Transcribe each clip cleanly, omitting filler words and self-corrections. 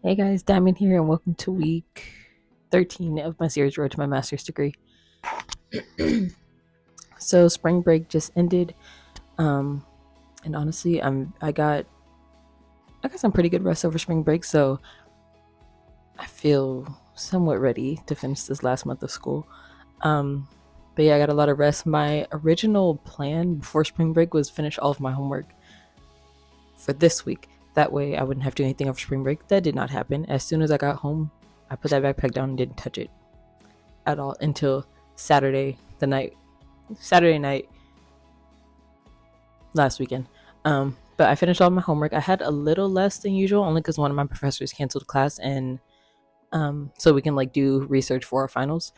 Hey guys, Diamond here, and welcome to week 13 of my series Road to My Master's Degree. So spring break just ended, and honestly, I got some pretty good rest over spring break, so I feel somewhat ready to finish this last month of school. But yeah, I got a lot of rest. My original plan before spring break was finish all of my homework for this week. That way, I wouldn't have to do anything over spring break. That did not happen. As soon as I got home, I put that backpack down and didn't touch it at all until Saturday night last weekend. But I finished all my homework. I had a little less than usual, only because one of my professors canceled class, and so we can like do research for our finals.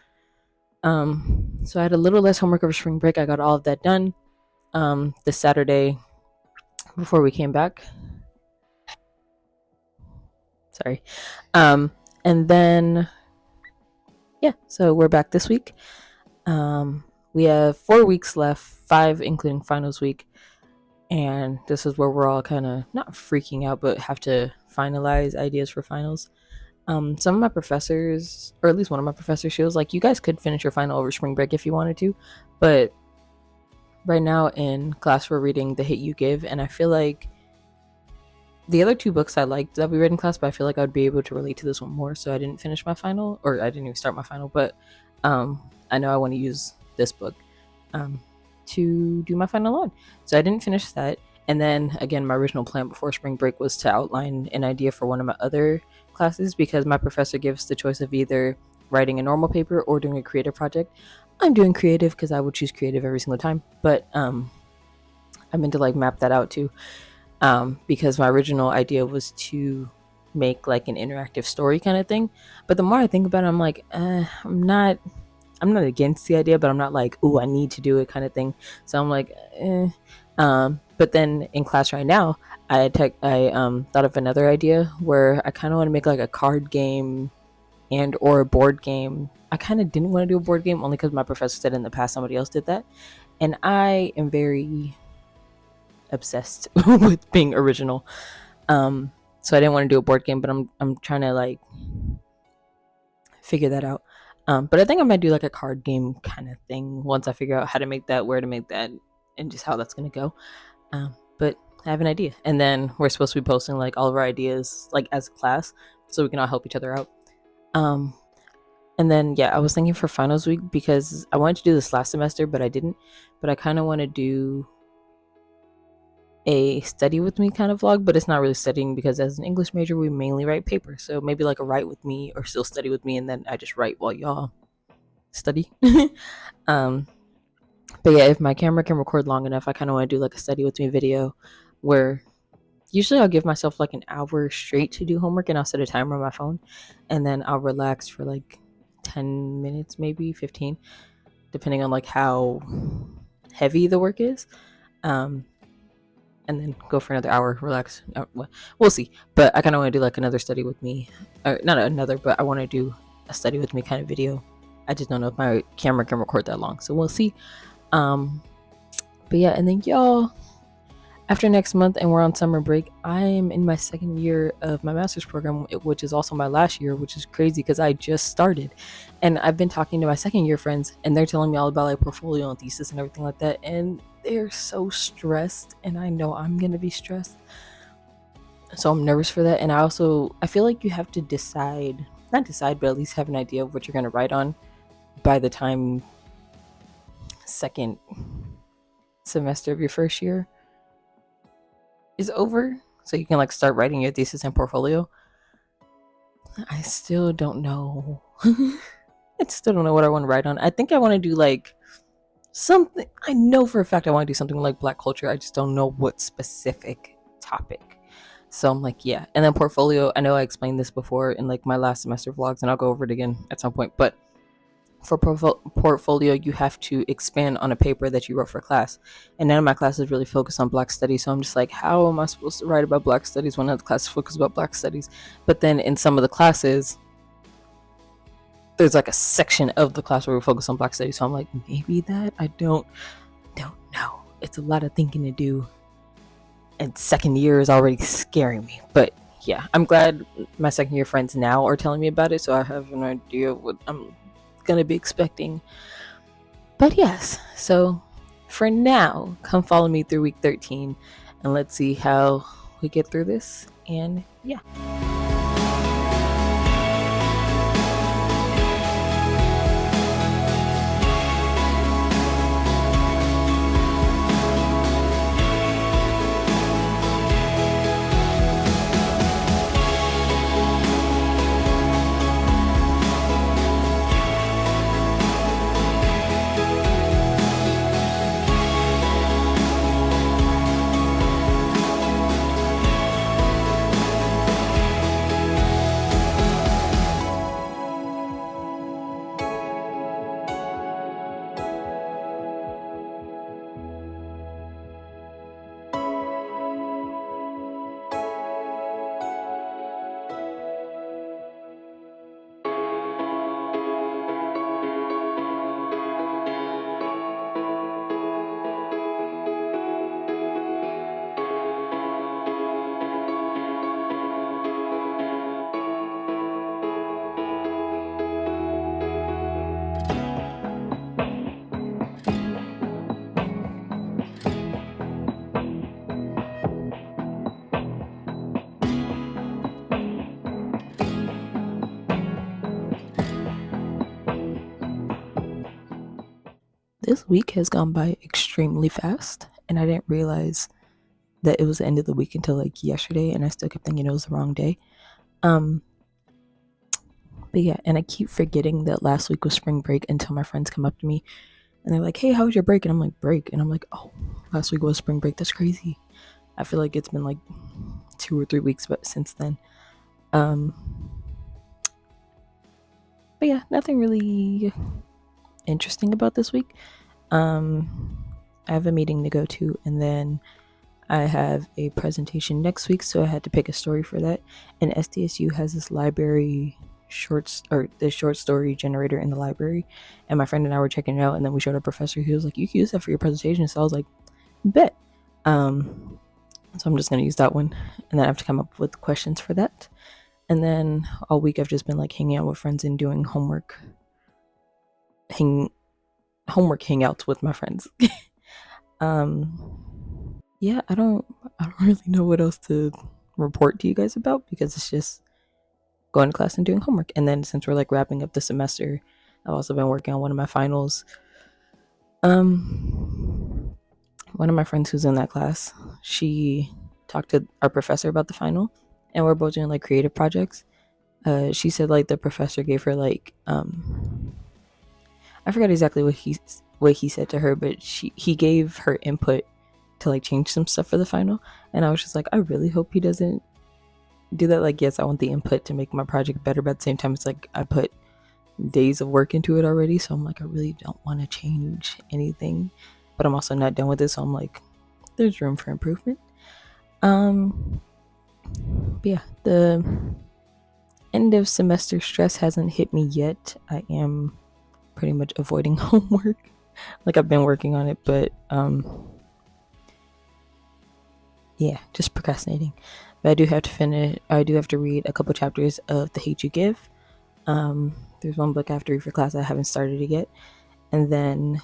So I had a little less homework over spring break. I got all of that done this Saturday before we came back. Sorry. And then yeah, so we're back this week. We have 4 weeks left, 5 including finals week. And this is where we're all kind of not freaking out, but have to finalize ideas for finals. Some of my professors, or at least one of my professors, she was like, you guys could finish your final over spring break if you wanted to. But right now in class, we're reading The Hit You Give. And I feel like the other 2 books I liked that we read in class, but I feel like I would be able to relate to this one more. So I didn't finish my final, or I didn't even start my final. But I know I want to use this book to do my final on. So I didn't finish that. And then again, my original plan before spring break was to outline an idea for one of my other classes, because my professor gives the choice of either writing a normal paper or doing a creative project. I'm doing creative because I would choose creative every single time. But I meant to like map that out too, because my original idea was to make like an interactive story kind of thing. But the more I think about it, I'm like, I'm not against the idea, but I'm not like, oh, I need to do it kind of thing. So I'm like, eh. But then in class right now, I thought of another idea where I kind of want to make like a card game and or a board game. I kind of didn't want to do a board game only because my professor said in the past somebody else did that, and I am very obsessed with being original. So I didn't want to do a board game, but I'm trying to like figure that out. But I think I might do like a card game kind of thing once I figure out how to make that, where to make that, and just how that's gonna go. But I have an idea, and then we're supposed to be posting like all of our ideas like as a class, so we can all help each other out. And then yeah, I was thinking for finals week, because I wanted to do this last semester, but I didn't. But I kind of want to do a study with me kind of vlog, but it's not really studying, because as an English major we mainly write papers. So maybe like a write with me or still study with me, and then I just write while y'all study. um but yeah, if my camera can record long enough, I kind of want to do like a study with me video where usually I'll give myself like an hour straight to do homework, and I'll set a timer on my phone, and then I'll relax for like 10 minutes, maybe 15, depending on like how heavy the work is. And then go for another hour, relax. We'll see. But I kind of want to do like another study with me, or not another, but I want to do a study with me kind of video. I just don't know if my camera can record that long, so we'll see. But yeah, and then y'all, after next month and we're on summer break, I'm in my second year of my master's program, which is also my last year, which is crazy because I just started. And I've been talking to my second year friends, and they're telling me all about like portfolio and thesis and everything like that, and they're so stressed, and I know I'm gonna be stressed, so I'm nervous for that. And I feel like you have to not decide, but at least have an idea of what you're gonna write on by the time second semester of your first year is over, so you can like start writing your thesis and portfolio. I still don't know. I still don't know what I want to write on. I think I want to do like something. I know for a fact I want to do something like Black culture. I just don't know what specific topic. So I'm like, yeah. And then portfolio, I know I explained this before in like my last semester vlogs, and I'll go over it again at some point. But for portfolio, you have to expand on a paper that you wrote for class. And none of my classes really focus on Black studies. So I'm just like, how am I supposed to write about Black studies when other classes focus about Black studies? But then in some of the classes, there's like a section of the class where we focus on Black studies. So I'm like, maybe that. I don't know. It's a lot of thinking to do, and second year is already scaring me. But yeah, I'm glad my second year friends now are telling me about it, so I have an idea what I'm gonna be expecting. But yes, so for now, come follow me through week 13 and let's see how we get through this. And yeah. This week has gone by extremely fast, and I didn't realize that it was the end of the week until like yesterday, and I still kept thinking it was the wrong day. Um, but yeah, and I keep forgetting that last week was spring break until my friends come up to me and they're like, "Hey, how was your break?" And I'm like, "Break," and I'm like, "Oh, last week was spring break. That's crazy." I feel like it's been like 2 or 3 weeks, but since then, um, but yeah, nothing really interesting about this week. I have a meeting to go to, and then I have a presentation next week, so I had to pick a story for that. And SDSU has this library the short story generator in the library, and my friend and I were checking it out, and then we showed our professor. He was like, "You can use that for your presentation." So I was like, "Bet." So I'm just gonna use that one, and then I have to come up with questions for that. And then all week I've just been like hanging out with friends and doing homework hangouts with my friends. Yeah, I don't really know what else to report to you guys about because it's just going to class and doing homework. And then since we're like wrapping up the semester, I've also been working on one of my finals. One of my friends who's in that class, she talked to our professor about the final, and we're both doing like creative projects. She said like the professor gave her like I forgot exactly what he said to her, but he gave her input to like change some stuff for the final, and I was just like, I really hope he doesn't do that. Like, yes, I want the input to make my project better, but at the same time, it's like I put days of work into it already, so I'm like, I really don't want to change anything, but I'm also not done with it, so I'm like, there's room for improvement. But yeah, the end of semester stress hasn't hit me yet. I am pretty much avoiding homework. Like I've been working on it, but yeah, just procrastinating. But I do have to read a couple chapters of The Hate You Give. There's one book I have to read for class I haven't started it yet. And then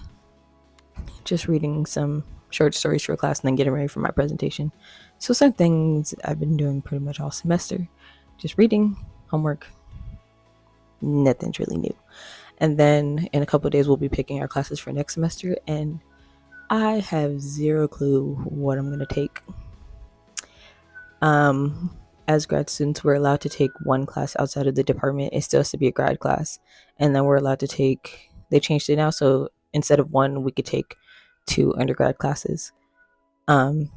just reading some short stories for class and then getting ready for my presentation. So some things I've been doing pretty much all semester. Just reading, homework, nothing's really new. And then in a couple of days we'll be picking our classes for next semester, and I have zero clue what I'm gonna take. As grad students, we're allowed to take one class outside of the department. It still has to be a grad class, and then we're allowed to take. They changed it now, so instead of one, we could take 2 undergrad classes. So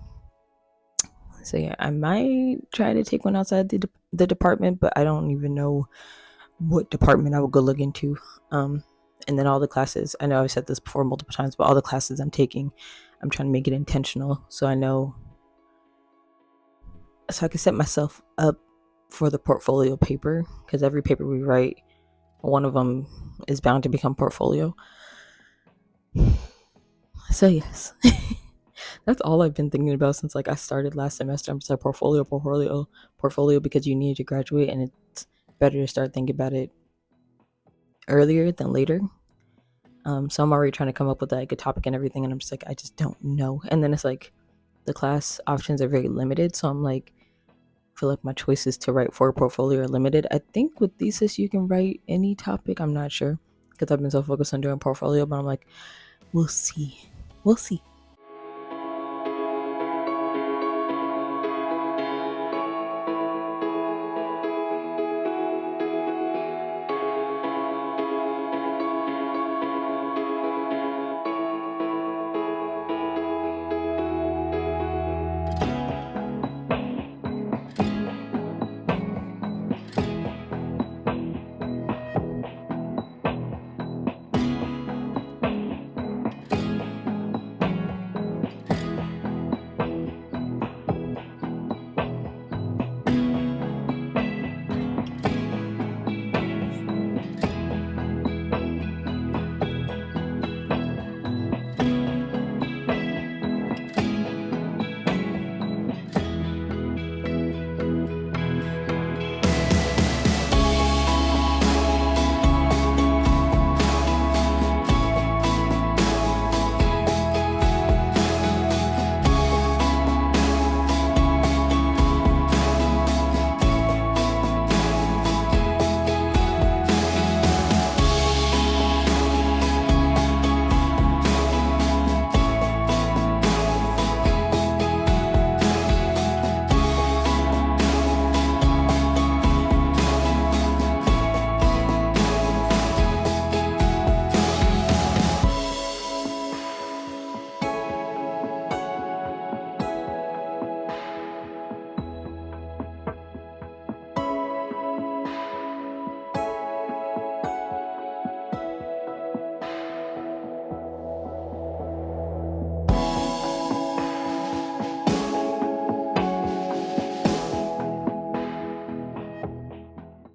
yeah, I might try to take one outside the department, but I don't even know what department I would go look into. And then all the classes, I know I've said this before multiple times, but all the classes I'm taking, I'm trying to make it intentional so I know, so I can set myself up for the portfolio paper, because every paper we write, one of them is bound to become portfolio. So yes. That's all I've been thinking about since like I started last semester. I'm just like portfolio because you need to graduate, and it's better to start thinking about it earlier than later. So I'm already trying to come up with like a topic and everything, and I'm just like, I just don't know. And then it's like the class options are very limited, so I'm like, I feel like my choices to write for a portfolio are limited. I think with thesis you can write any topic. I'm not sure because I've been so focused on doing portfolio, but I'm like, we'll see. We'll see.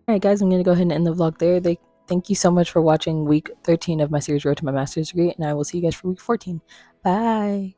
All right, guys, I'm going to go ahead and end the vlog there. Thank you so much for watching week 13 of my series Road to My Master's Degree, and I will see you guys for week 14. Bye.